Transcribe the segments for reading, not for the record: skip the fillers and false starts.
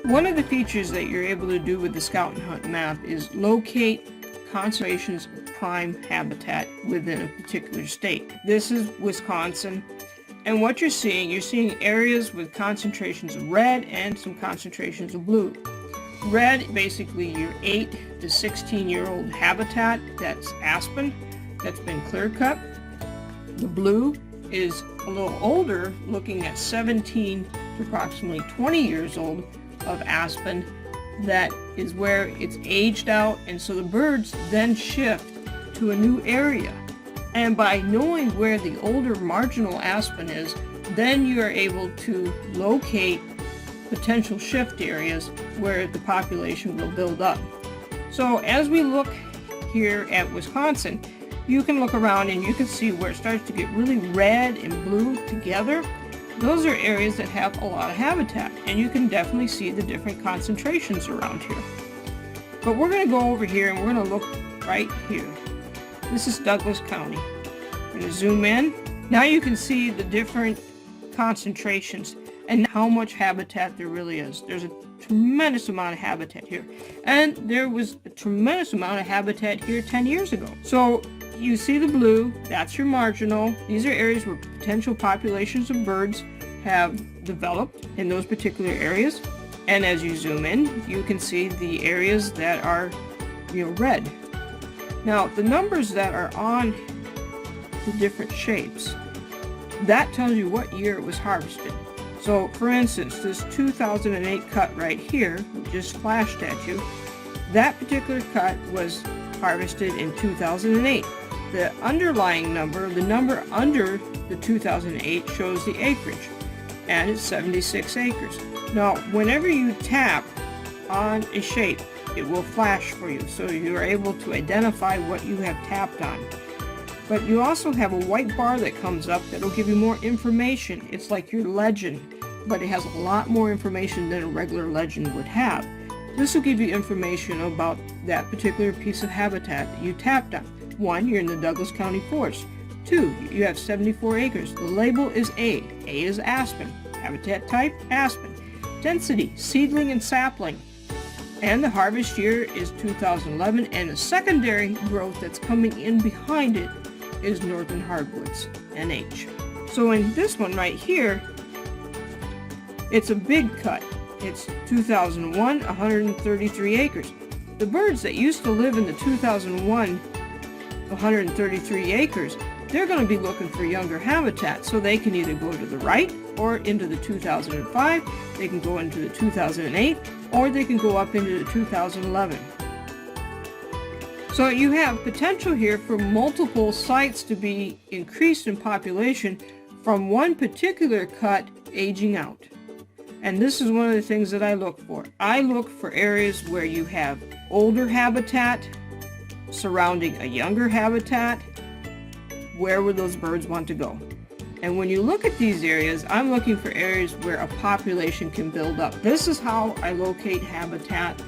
One of the features that you're able to do with the Scout and Hunt map is locate concentrations of prime habitat within a particular state. This is Wisconsin, and what you're seeing areas with concentrations of red and some concentrations of blue. Red, basically your 8 to 16-year-old habitat, that's aspen, that's been clear cut. The blue is a little older, looking at 17 to approximately 20 years old of aspen. That is where it's aged out, and so the birds then shift to a new area. And by knowing where the older marginal aspen is, then you are able to locate potential shift areas where the population will build up. So as we look here at Wisconsin, you can look around and you can see where it starts to get really red and blue together. Those are areas that have a lot of habitat, and you can definitely see the different concentrations around here. But we're going to go over here and we're going to look right here. This is Douglas County. We're going to zoom in. Now you can see the different concentrations and how much habitat there really is. There's a tremendous amount of habitat here, and there was a tremendous amount of habitat here 10 years ago. So you see the blue, that's your marginal. These are areas where potential populations of birds have developed in those particular areas. And as you zoom in, you can see the areas that are, red. Now, the numbers that are on the different shapes, that tells you what year it was harvested. So, for instance, this 2008 cut right here, just flashed at you, that particular cut was harvested in 2008. The underlying number, the number under the 2008, shows the acreage, and it's 76 acres. Now, whenever you tap on a shape, it will flash for you, so you are able to identify what you have tapped on. But you also have a white bar that comes up that will give you more information. It's like your legend, but it has a lot more information than a regular legend would have. This will give you information about that particular piece of habitat that you tapped on. 1, you're in the Douglas County Forest. 2, you have 74 acres. The label is A. A is aspen. Habitat type, aspen. Density, seedling and sapling. And the harvest year is 2011, and the secondary growth that's coming in behind it is northern hardwoods, NH. So in this one right here, it's a big cut. It's 2001, 133 acres. The birds that used to live in the 2001 133 acres, they're going to be looking for younger habitat, so they can either go to the right or into the 2005, they can go into the 2008, or they can go up into the 2011. So you have potential here for multiple sites to be increased in population from one particular cut aging out. And this is one of the things that I look for. I look for areas where you have older habitat surrounding a younger habitat. Where would those birds want to go? And when you look at these areas, I'm looking for areas where a population can build up. This is how I locate habitat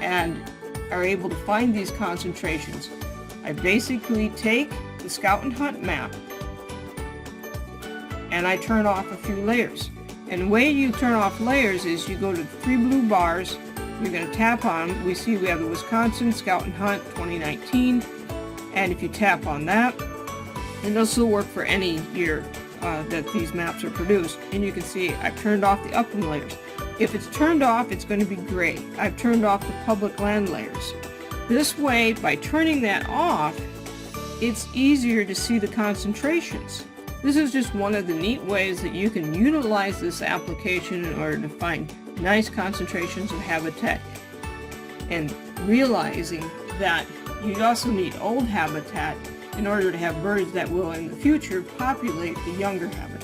and are able to find these concentrations. I basically take the Scout and Hunt map and I turn off a few layers. And the way you turn off layers is you go to the 3 blue bars, you're going to tap on, we see we have the Wisconsin Scout and Hunt 2019, and if you tap on that, and this will work for any year that these maps are produced, and you can see I've turned off the upland layers. If it's turned off, it's going to be gray. I've turned off the public land layers. This way, by turning that off, it's easier to see the concentrations. This is just one of the neat ways that you can utilize this application in order to find nice concentrations of habitat, and realizing that you also need old habitat in order to have birds that will in the future populate the younger habitat.